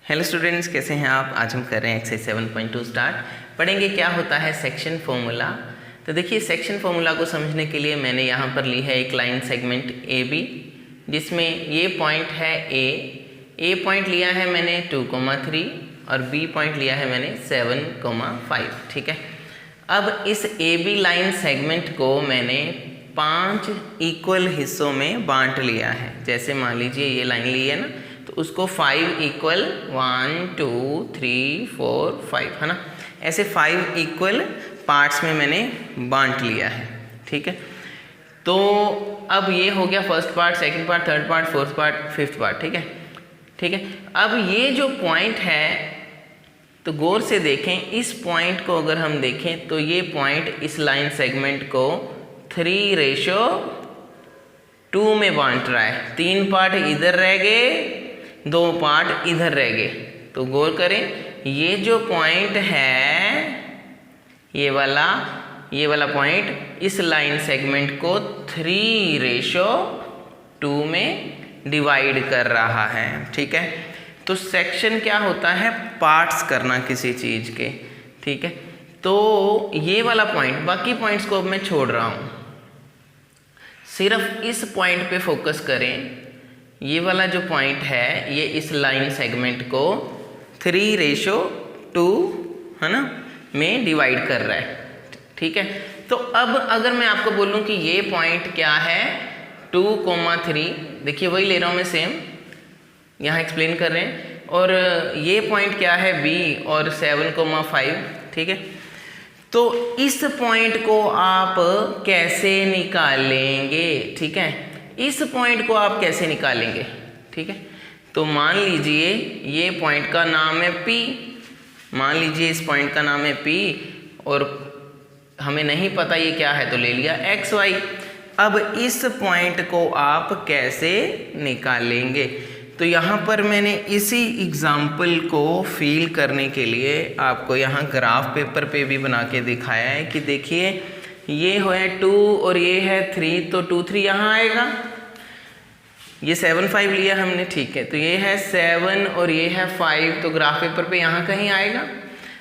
Hello students, कैसे हैं आप। आज हम कर रहे हैं एक्सरसाइज 7.2 स्टार्ट। पढ़ेंगे क्या होता है सेक्शन फॉर्मूला। तो देखिए, सेक्शन फॉर्मूला को समझने के लिए मैंने यहाँ पर ली है एक लाइन सेगमेंट ए बी, जिसमें ये पॉइंट है ए पॉइंट लिया है मैंने 2,3 और बी पॉइंट लिया है मैंने 7,5। ठीक है। अब इस ए बी लाइन सेगमेंट को मैंने 5 इक्वल हिस्सों में बांट लिया है। जैसे मान लीजिए ये लाइन ली है ना, तो उसको 5 इक्वल 1 2 3 4 5 है ना, ऐसे 5 इक्वल पार्ट्स में मैंने बांट लिया है। ठीक है। तो अब ये हो गया first part, second part, third part, fourth part, fifth part. ठीक है। ठीक है। अब ये जो पॉइंट है, तो गौर से देखें, इस पॉइंट को अगर हम देखें तो ये पॉइंट इस लाइन सेगमेंट को 3:2 में बांट रहा है। 3 पार्ट इधर रह गए, 2 पार्ट इधर रह गए। तो गौर करें, ये जो पॉइंट है, ये वाला पॉइंट इस लाइन सेगमेंट को 3:2 में डिवाइड कर रहा है। ठीक है। तो सेक्शन क्या होता है, पार्ट्स करना किसी चीज़ के। ठीक है। तो ये वाला पॉइंट, बाकी पॉइंट्स को अब मैं छोड़ रहा हूँ, सिर्फ इस पॉइंट पे फोकस करें। ये वाला जो पॉइंट है, ये इस लाइन सेगमेंट को 3:2 है ना में डिवाइड कर रहा है। ठीक है। तो अब अगर मैं आपको बोलूं कि ये पॉइंट क्या है 2,3, देखिए वही ले रहा हूँ मैं, सेम यहाँ एक्सप्लेन कर रहे हैं। और ये पॉइंट क्या है बी और 7,5। ठीक है। तो इस पॉइंट को आप कैसे निकालेंगे। ठीक है। इस पॉइंट को आप कैसे निकालेंगे। ठीक है। तो मान लीजिए ये पॉइंट का नाम है P, मान लीजिए इस पॉइंट का नाम है P और हमें नहीं पता ये क्या है, तो ले लिया XY। अब इस पॉइंट को आप कैसे निकालेंगे। तो यहाँ पर मैंने इसी एग्जाम्पल को फील करने के लिए आपको यहाँ ग्राफ पेपर पे भी बना के दिखाया है कि देखिए, ये है 2 और ये है 3, तो 2 3 यहाँ आएगा। ये 7 5 लिया हमने। ठीक है। तो ये है 7 और ये है 5, तो ग्राफ पेपर पे यहाँ कहीं आएगा।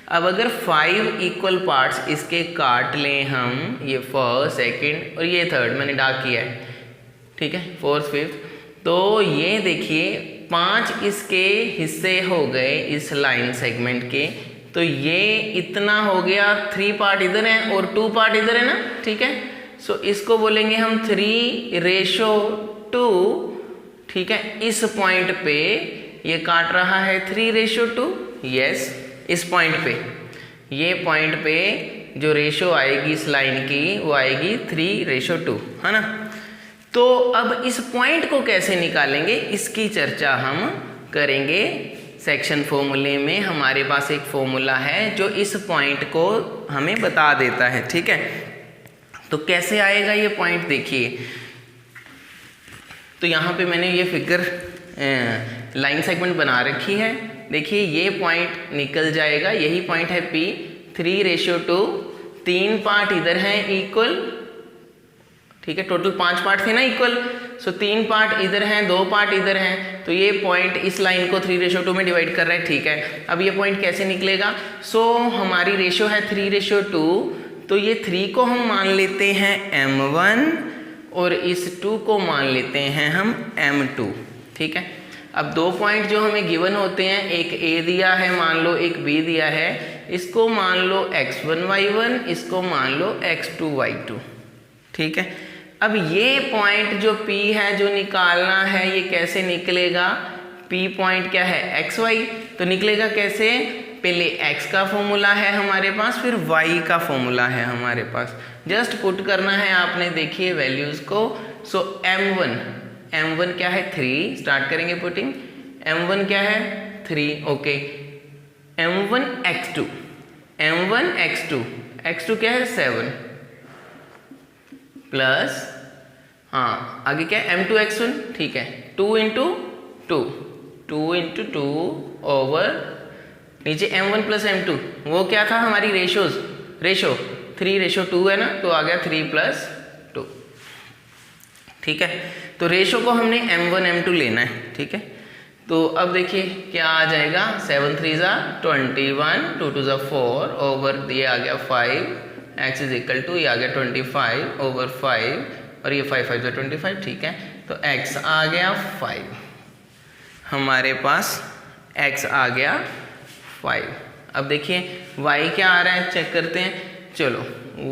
अब अगर 5 इक्वल पार्ट्स इसके काट लें हम, ये फर्स्ट, सेकंड और ये थर्ड मैंने डार्क किया है। ठीक है। फोर्थ, फिफ्थ, तो ये देखिए 5 इसके हिस्से हो गए इस लाइन सेगमेंट के। तो ये इतना हो गया, 3 पार्ट इधर हैं और 2 पार्ट इधर है ना। ठीक है। सो इसको बोलेंगे हम 3:2। ठीक है। इस पॉइंट पे ये काट रहा है 3:2। यस, इस पॉइंट पे, ये पॉइंट पे जो रेशो आएगी इस लाइन की, वो आएगी 3:2 है ना। तो अब इस पॉइंट को कैसे निकालेंगे, इसकी चर्चा हम करेंगे सेक्शन फॉर्मूले में। हमारे पास एक फॉर्मूला है जो इस पॉइंट को हमें बता देता है। ठीक है। तो कैसे आएगा ये पॉइंट, देखिए। तो यहाँ पे मैंने ये फिगर लाइन सेगमेंट बना रखी है। देखिए ये पॉइंट निकल जाएगा, यही पॉइंट है P, 3:2, 3 पार्ट इधर हैं इक्वल। ठीक है। टोटल 5 पार्ट थे ना इक्वल। सो 3 पार्ट इधर हैं, 2 पार्ट इधर हैं, तो ये पॉइंट इस लाइन को 3:2 में डिवाइड कर रहा है। ठीक है। अब ये पॉइंट कैसे निकलेगा। सो हमारी रेशो है 3:2, तो ये 3 को हम मान लेते हैं M1 और इस 2 को मान लेते हैं हम M2। ठीक है। अब 2 पॉइंट जो हमें गिवन होते हैं, एक A दिया है मान लो, एक B दिया है, इसको मान लो x1 y1, इसको मान लो x2 y2। ठीक है। अब ये पॉइंट जो P है जो निकालना है, ये कैसे निकलेगा। P पॉइंट क्या है XY, तो निकलेगा कैसे, पहले x का फॉर्मूला है हमारे पास, फिर y का फॉर्मूला है हमारे पास। जस्ट पुट करना है आपने, देखिए वैल्यूज को। सो M1 क्या है 3, स्टार्ट करेंगे पुटिंग। M1 क्या है 3, ओके। M1 x2 क्या है 7 प्लस, हाँ आगे क्या है M2 x1। ठीक है। 2 into 2 ओवर नीचे M1 प्लस M2, वो क्या था हमारी रेशो 3:2 है ना, तो आ गया 3+2। ठीक है। तो रेशो को हमने M1 M2 लेना है। ठीक है। तो अब देखिए क्या आ जाएगा, 7 3 ज़ा 21, 2 2 ज़ा 4 ओवर ये आ गया 5, x इज इक्वल टू ये आ गया 25 ओवर 5 और ये 5 5 ज़ा 25, ठीक है। तो x आ गया 5, हमारे पास x आ गया 5। अब देखिए y क्या आ रहा है, चेक करते हैं। चलो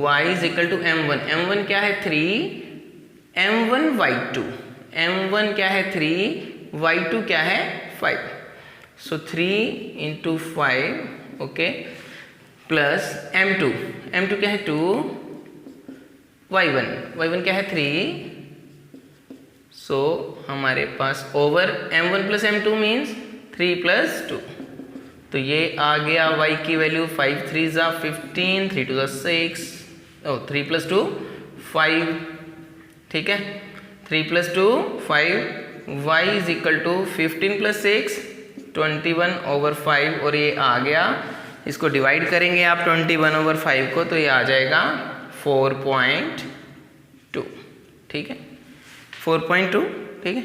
y is equal to m1, m1 क्या है 3, m1 y2, m1 क्या है 3, y2 क्या है 5, सो 3 इंटू 5 ओके प्लस m2 क्या है 2, y1 क्या है 3, सो हमारे पास over m1 plus m2 means 3 plus 2, तो ये आ गया y की वैल्यू 5 3 ज़ा 15, 3 2 ज़ा 6, 3 प्लस 2 5, ठीक है, 3 plus 2 5, y is equal to 15 plus 6 21 over 5 और ये आ गया, इसको डिवाइड करेंगे आप 21 ओवर 5 को तो ये आ जाएगा 4.2, ठीक है, 4.2, ठीक है।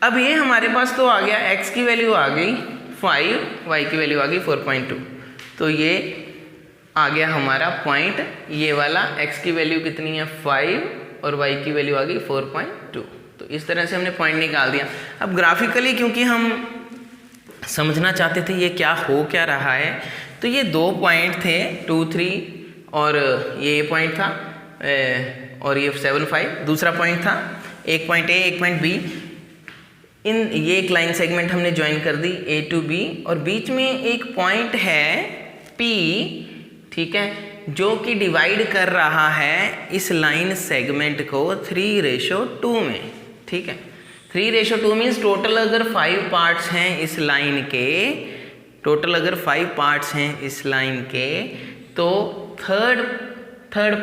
अब ये हमारे पास तो आ गया, x की वैल्यू आ गई 5, y की वैल्यू आ गई 4.2, तो ये आ गया हमारा पॉइंट, ये वाला x की वैल्यू कितनी है 5 और y की वैल्यू आ गई 4.2, तो इस तरह से हमने पॉइंट निकाल दिया। अब ग्राफिकली क्योंकि हम समझना चाहते थे ये क्या हो क्या रहा है, तो ये 2 पॉइंट थे 2 3 और ये पॉइंट था और ये 7 5 दूसरा पॉइंट था, एक पॉइंट A एक पॉइंट B, इन ये एक लाइन सेगमेंट हमने ज्वाइन कर दी A to B और बीच में एक पॉइंट है P, ठीक है, जो कि डिवाइड कर रहा है इस लाइन सेगमेंट को 3:2 में, ठीक है। 3:2 मीन्स टोटल अगर 5 पार्ट्स हैं इस लाइन के, टोटल अगर 5 पार्ट्स हैं इस लाइन के, तो थर्ड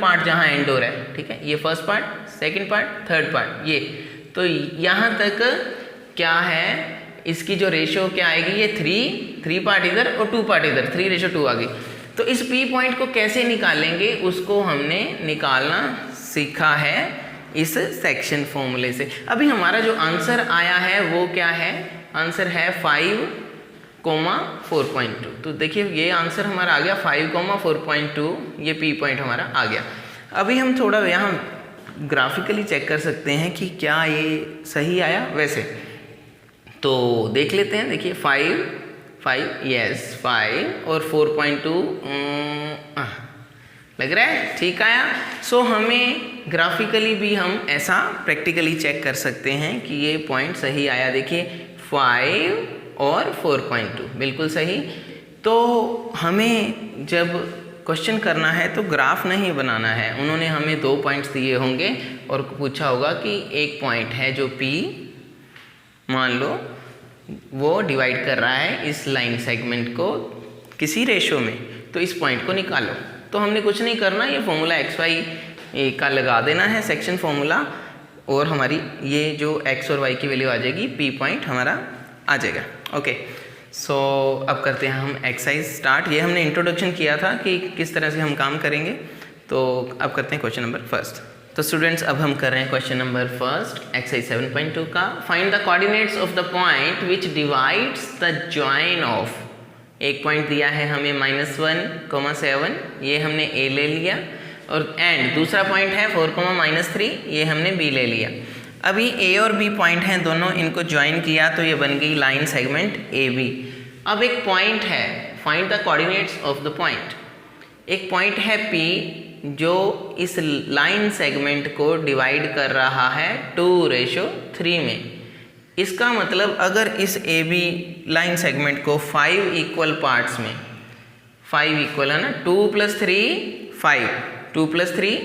पार्ट जहाँ एंड हो रहा है, ठीक है, ये first part, second part, third part, ये तो यहाँ तक क्या है, इसकी जो रेशो क्या आएगी, ये 3 पार्ट इधर और 2 पार्ट इधर, 3:2 आ गई। तो इस P पॉइंट को कैसे निकालेंगे उसको हमने निकालना सीखा है इस सेक्शन फॉर्मूले से। अभी हमारा जो आंसर आया है वो क्या है, आंसर है 5, 4.2, तो देखिए ये आंसर हमारा आ गया 5, 4.2, ये P पॉइंट हमारा आ गया। अभी हम थोड़ा यहाँ ग्राफिकली चेक कर सकते हैं कि क्या ये सही आया वैसे, तो देख लेते हैं। देखिए 5 यस 5 और 4.2 लग रहा है ठीक आया। सो हमें ग्राफिकली भी हम ऐसा प्रैक्टिकली चेक कर सकते हैं कि ये पॉइंट सही आया। देखिए 5 और 4.2 बिल्कुल सही। तो हमें जब क्वेश्चन करना है तो ग्राफ नहीं बनाना है, उन्होंने हमें 2 पॉइंट्स दिए होंगे और पूछा होगा कि एक पॉइंट है जो P मान लो वो डिवाइड कर रहा है इस लाइन सेगमेंट को किसी रेशो में, तो इस पॉइंट को निकालो। तो हमने कुछ नहीं करना, ये फॉर्मूला XY का लगा देना है सेक्शन फॉर्मूला, और हमारी ये जो X और Y की वैल्यू आ जाएगी, P पॉइंट हमारा आ जाएगा। ओके सो अब करते हैं हम एक्सरसाइज स्टार्ट। ये हमने इंट्रोडक्शन किया था कि किस तरह से हम काम करेंगे, तो अब करते हैं क्वेश्चन नंबर फर्स्ट। तो स्टूडेंट्स अब हम कर रहे हैं क्वेश्चन नंबर फर्स्ट एक्सरसाइज 7.2 का। Find the coordinates of the point which divides the join of. एक पॉइंट दिया है हमें -1, 7, ये हमने A ले लिया, और एंड दूसरा पॉइंट है 4, -3, ये हमने B ले लिया। अभी A और B पॉइंट हैं दोनों, इनको ज्वाइन किया तो ये बन गई लाइन सेगमेंट AB। अब एक पॉइंट है, find the coordinates of the point. एक पॉइंट है P जो इस लाइन सेगमेंट को डिवाइड कर रहा है 2:3 में। इसका मतलब अगर इस AB लाइन सेगमेंट को 5 इक्वल पार्ट्स में, 5 इक्वल है ना, 2 + 3 5, 2 + 3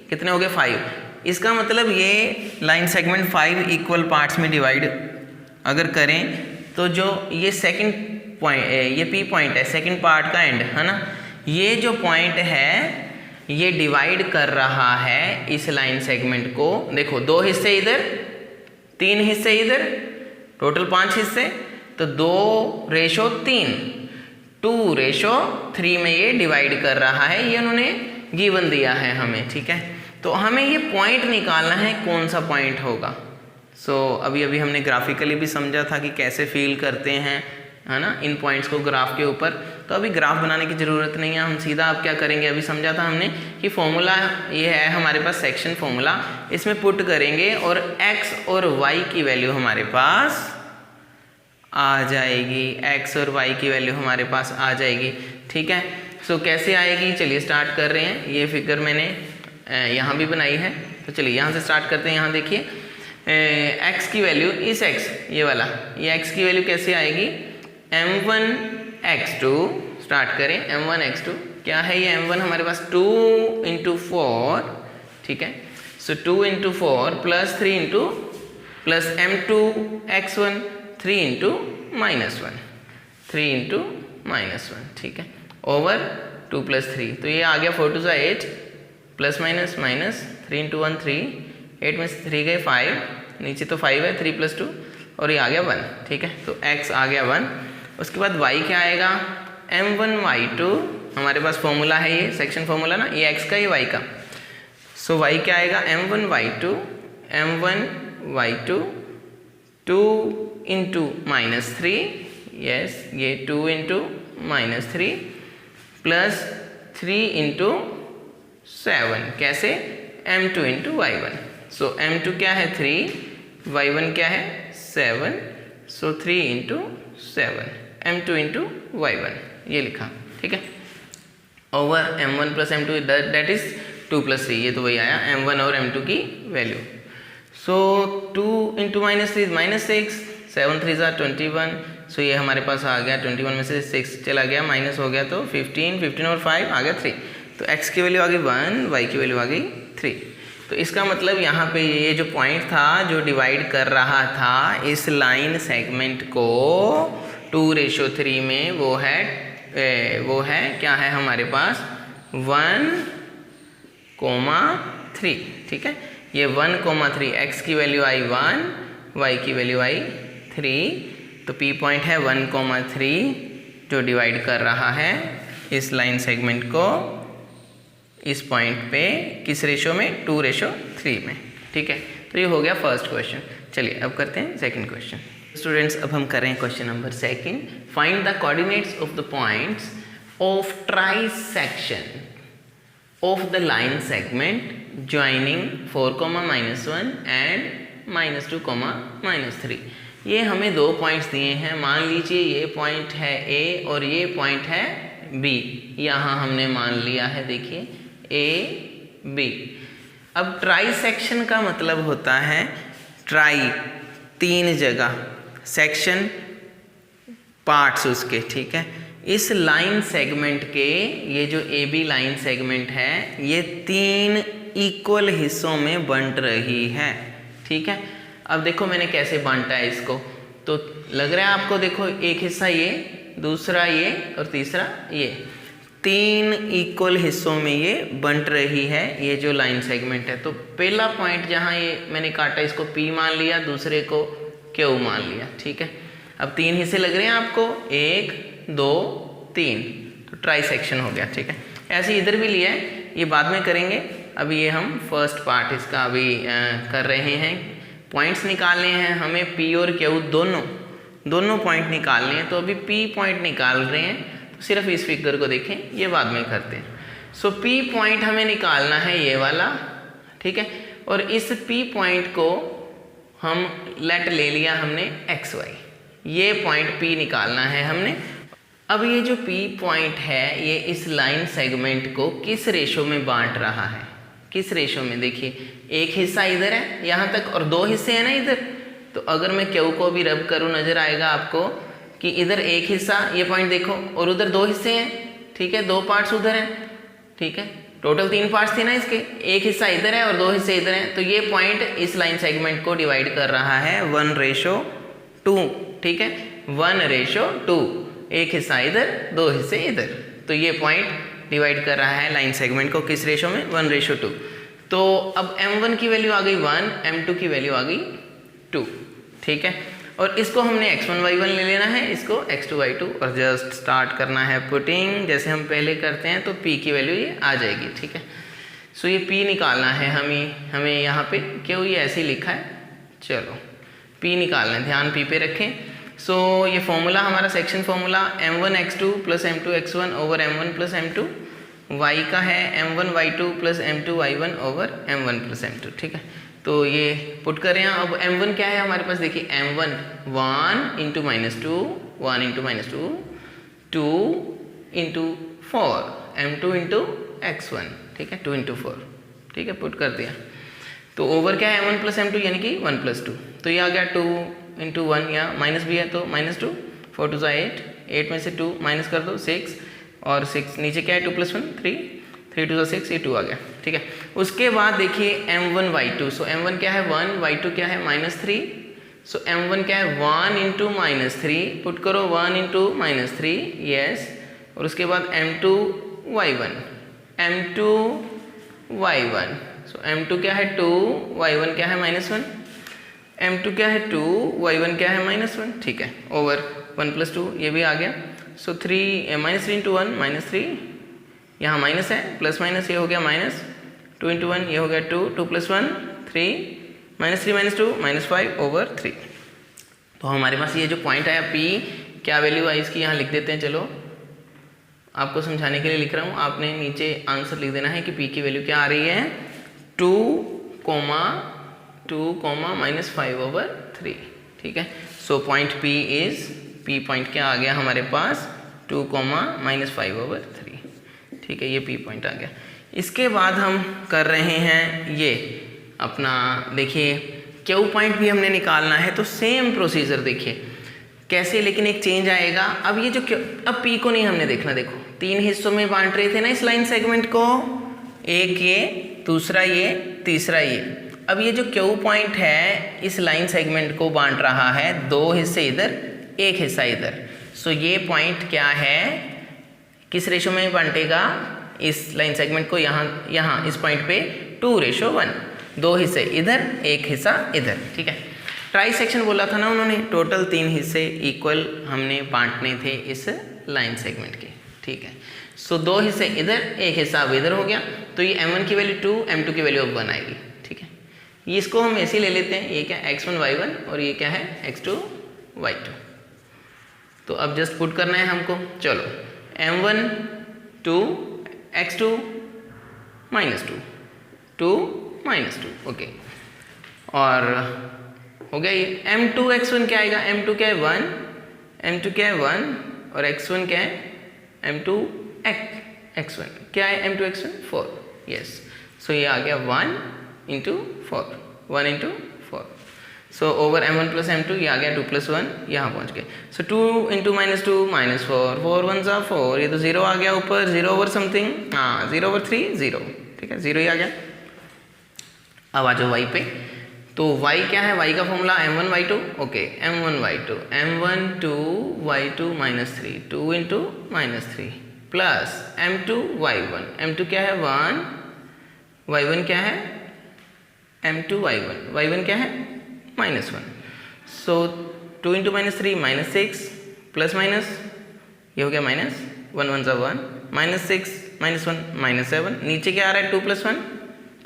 कितने हो गए 5। इसका मतलब ये लाइन सेगमेंट 5 इक्वल पार्ट्स में डिवाइड अगर करें तो जो ये सेकंड पॉइंट, ये P पॉइंट है सेकंड पार्ट का एंड है ना, ये जो पॉइंट है ये डिवाइड कर रहा है इस लाइन सेगमेंट को। देखो 2 हिस्से इधर, 3 हिस्से इधर, टोटल 5 हिस्से, तो 2:3, 2:3 में ये डिवाइड कर रहा है। ये उन्होंने गिवन दिया है हमें, ठीक है। तो हमें ये पॉइंट निकालना है, कौन सा पॉइंट होगा। सो अभी अभी हमने ग्राफिकली भी समझा था कि कैसे फील करते हैं, है ना, इन पॉइंट्स को ग्राफ के ऊपर। तो अभी ग्राफ बनाने की ज़रूरत नहीं है, हम सीधा अब क्या करेंगे, अभी समझा था हमने कि फॉर्मूला ये है हमारे पास सेक्शन फॉर्मूला, इसमें पुट करेंगे और x और y की वैल्यू हमारे पास आ जाएगी, x और y की वैल्यू हमारे पास आ जाएगी। ठीक है, सो कैसे आएगी, चलिए स्टार्ट कर रहे हैं। ये फिगर मैंने यहाँ भी बनाई है, तो चलिए यहाँ से स्टार्ट करते हैं। यहाँ देखिए x की वैल्यू, इस x ये वाला, ये x की वैल्यू कैसे आएगी, m1 x2, स्टार्ट करें, m1 x2 क्या है, ये m1 हमारे पास 2 × 4, ठीक है, सो 2 × 4 plus 3 into plus m2 x1 3 × -1, 3 × -1, ठीक है, ओवर 2 + 3, तो ये आ गया 4 2 8 प्लस माइनस माइनस 3 × 1 3, 8 में से 3 गए 5, नीचे तो 5 है, 3 + 2 और ये आ गया 1, ठीक है, तो x आ गया 1। उसके बाद y क्या आएगा, m1 y2, हमारे पास फॉर्मूला है ये सेक्शन फॉर्मूला ना, ये x का ये y का, सो y क्या आएगा, m1 y2 2 × -3, यस ये 2 × -3 प्लस 3 × 7, कैसे, m2 × y1, सो m2 क्या है 3, y1 क्या है 7, सो 3 × 7, m2 × y1 ये लिखा, ठीक है, over m1 + m2 that is 2 + 3, ये तो वही आया m1 और m2 की वैल्यू। सो 2 × -3 -6, 7 3 = 21, सो ये हमारे पास आ गया 21 में से 6 चला गया, माइनस हो गया तो 15, 15 और 5 आ गया 3, तो x की वैल्यू आ गई 1, y की वैल्यू आ गई 3। तो इसका मतलब यहाँ पे ये जो पॉइंट था जो डिवाइड कर रहा था इस लाइन सेगमेंट को 2:3 में, वो है क्या है हमारे पास 1,3, ठीक है, ये 1,3, x की वैल्यू आई 1, y की वैल्यू आई 3, तो P पॉइंट है 1,3 जो डिवाइड कर रहा है इस लाइन सेगमेंट को इस पॉइंट पे, किस रेशो में, 2:3 में, ठीक है। तो ये हो गया फर्स्ट क्वेश्चन। चलिए अब करते हैं सेकंड क्वेश्चन। स्टूडेंट्स अब हम कर रहे हैं question number second, find the coordinates of the points of trisection of the line segment joining 4,-1 and -2, -3। ये हमें दो पॉइंट्स दिए हैं, मान लीजिए ये पॉइंट है A और ये पॉइंट है B, यहाँ हमने मान लिया है, देखिए A B। अब ट्राइसेक्शन का मतलब होता है ट्राई 3 जगह, सेक्शन पार्ट्स उसके, ठीक है। इस लाइन सेगमेंट के, ये जो AB लाइन सेगमेंट है ये 3 इक्वल हिस्सों में बंट रही है, ठीक है। अब देखो मैंने कैसे बांटा है इसको, तो लग रहा है आपको, देखो एक हिस्सा ये, दूसरा ये और तीसरा ये, 3 इक्वल हिस्सों में ये बंट रही है ये जो लाइन सेगमेंट है। तो पहला पॉइंट जहाँ ये मैंने काटा इसको P मान लिया, दूसरे को Q मान लिया, ठीक है। अब 3 हिस्से लग रहे हैं आपको, 1 2 3, तो ट्राइसेक्शन हो गया, ठीक है। ऐसे इधर भी लिया है, ये बाद में करेंगे, अभी ये हम फर्स्ट पार्ट इसका अभी कर रहे हैं। पॉइंट्स निकालने हैं हमें, P और Q दोनों पॉइंट निकालने हैं, तो अभी P पॉइंट निकाल रहे हैं, तो सिर्फ इस फिगर को देखें, ये बाद में करते हैं। सो P पॉइंट हमें निकालना है ये वाला, ठीक है, और इस P पॉइंट को हम लेट ले लिया हमने XY, ये पॉइंट P निकालना है हमने। अब ये जो P पॉइंट है ये इस लाइन सेगमेंट को किस रेशो में बांट रहा है, किस रेशो में, देखिए एक हिस्सा इधर है यहाँ तक और 2 हिस्से हैं ना इधर, तो अगर मैं Q को भी रब करूँ नजर आएगा आपको कि इधर एक हिस्सा, ये पॉइंट देखो, और उधर 2 हिस्से हैं, ठीक है, 2 पार्ट्स उधर हैं, ठीक है, टोटल 3 पार्ट्स थे ना इसके, एक हिस्सा इधर है और 2 हिस्से इधर हैं, तो ये पॉइंट इस लाइन सेगमेंट को डिवाइड कर रहा है 1:2, ठीक है, 1:2, एक हिस्सा इधर 2 हिस्से इधर, तो ये पॉइंट डिवाइड कर रहा है लाइन सेगमेंट को किस रेशो में, 1:2। तो अब m1 की वैल्यू आ गई 1, m2 की वैल्यू आ गई 2, ठीक है, और इसको हमने x1 y1 ले लेना है, इसको x2 y2, और जस्ट स्टार्ट करना है पुटिंग, जैसे हम पहले करते हैं, तो p की वैल्यू ये आ जाएगी, ठीक है। सो ये p निकालना है हमें यहाँ पे, क्यों ये ऐसे ही लिखा है, चलो पी निकालना है, ध्यान पी पे रखें। सो ये फॉर्मूला हमारा section formula m1x2 plus m2x1 over m1 plus m2 y का है m1y2 plus m2y1 over m1 plus m2, ठीक है। तो ये पुट करें। अब m1 क्या है हमारे पास, देखिए m1 1 into minus two, 1 into minus two, 2 into 4, m2 into x1, ठीक है, 2 इंटू 4, ठीक है, पुट कर दिया। तो ओवर क्या है m1 प्लस m2 यानी कि 1 प्लस 2, तो ये आ गया 2 इंटू 1, या माइनस भी है तो माइनस 2, 4 टू 8, 8 में से 2 माइनस कर दो 6, और 6 नीचे क्या है 2 प्लस 1 3, 3 टू 6, ये 2 आ गया, ठीक है। उसके बाद देखिए m1y2, सो m1 क्या है 1, y2 क्या है -3, सो m1 क्या है 1 इंटू -3, पुट करो 1 इंटू -3, यस, और उसके बाद m2y1, m2y1, सो m2 क्या है 2, y1 क्या है -1, m2 क्या है 2, y1 क्या है -1, ठीक है, ओवर 1 प्लस 2 ये भी आ गया। सो -3 इंटू 1 -3, यहाँ माइनस है, प्लस माइनस ये हो गया माइनस, 2 इंटू 1 ये हो गया 2, 2 प्लस 1 3, -3 -2 -5 ओवर 3। तो हमारे पास ये जो पॉइंट आया P, क्या वैल्यू आई इसकी यहाँ लिख देते हैं। चलो आपको समझाने के लिए लिख रहा हूँ, आपने नीचे आंसर लिख देना है कि P की वैल्यू क्या आ रही है 2, -5 ओवर 3, ठीक है। So point P is, P point क्या आ गया हमारे पास 2, -5 ओवर 3, ठीक है, ये P पॉइंट आ गया। इसके बाद हम कर रहे हैं ये अपना, देखिए Q पॉइंट भी हमने निकालना है, तो सेम प्रोसीजर देखिए कैसे, लेकिन एक चेंज आएगा। अब ये जो अब P को नहीं हमने देखना, देखो 3 हिस्सों में बांट रहे थे ना इस लाइन सेगमेंट को, एक ये, दूसरा ये, तीसरा ये। अब ये जो Q पॉइंट है इस लाइन सेगमेंट को बांट रहा है 2 हिस्से इधर, 1 हिस्सा इधर। सो ये पॉइंट क्या है, किस रेशो में बांटेगा इस लाइन सेगमेंट को, यहाँ इस पॉइंट पे 2:1, 2 हिस्से इधर, 1 हिस्सा इधर, ठीक है। ट्राई सेक्शन बोला था ना उन्होंने, टोटल 3 हिस्से इक्वल हमने बांटने थे इस लाइन सेगमेंट के, ठीक है। सो 2 हिस्से इधर, 1 हिस्सा अब इधर हो गया, तो ये m1 की वैल्यू 2, m2 की वैल्यू अब 1 आएगी, ठीक है। ये इसको हम ऐसे ही ले लेते हैं, ये क्या x1 y1 और ये क्या है x2 y2। तो अब जस्ट पुट करना है हमको। चलो m1 2, x2 -2, 2 -2, ओके, और हो गया ये। m2 x1 क्या आएगा, m2 क्या है 1, m2 क्या है 1, और x1 क्या है m2 x1 क्या है m2 x1 4, यस। सो ये आ गया 1 into 4, 1 into 4, so over m1 plus m2, ये आ गया 2 प्लस 1, यहाँ पहुँच गए। सो 2 इंटू -2 -4, 4 1 ज़ा 4, ये तो 0 आ गया ऊपर, 0 ओवर समथिंग, हाँ 0 ओवर 3 0, ठीक है, 0 ही आ गया। अब आ जाओ y पे, तो y क्या है, y का formula m1 y2, okay, m1 y2, m1 2 y2 -3, 2 into -3 plus m2 y1, m2 क्या है 1, y1 क्या है m2 y1, y1 क्या है -1। सो 2 इंटू -3 -6 प्लस माइनस, ये हो गया माइनस, 1 1 ज़ा 1, -6 -1 -7, नीचे क्या आ रहा है 2 plus 1,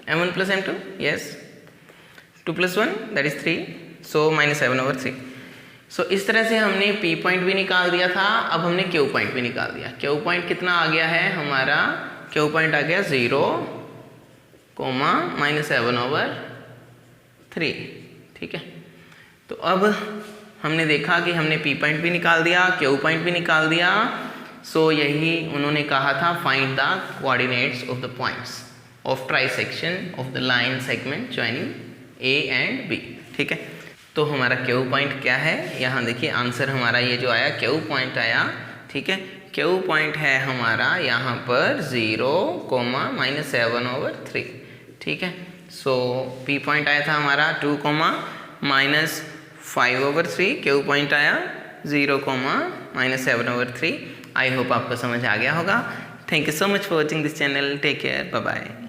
m1 plus m2, yes, 2 plus 1 that is 3, so -7 over 3। सो इस तरह से हमने P पॉइंट भी निकाल दिया था, अब हमने Q पॉइंट भी निकाल दिया। Q पॉइंट कितना आ गया है हमारा, Q पॉइंट आ गया 0, -7 ओवर 3, ठीक है। तो अब हमने देखा कि हमने P पॉइंट भी निकाल दिया, Q पॉइंट भी निकाल दिया। सो यही उन्होंने कहा था, find the coordinates of the points of trisection of the line segment joining A and B, ठीक है। तो हमारा Q पॉइंट क्या है, यहाँ देखिए आंसर हमारा ये जो आया Q पॉइंट आया, ठीक है। Q पॉइंट है हमारा यहाँ पर 0, -7 ओवर 3, ठीक है। सो P पॉइंट आया था हमारा 2, -5 ओवर 3, Q पॉइंट आया 0, -7 ओवर 3। आई होप आपको समझ आ गया होगा। Thank you so much for watching this channel, take care, bye bye.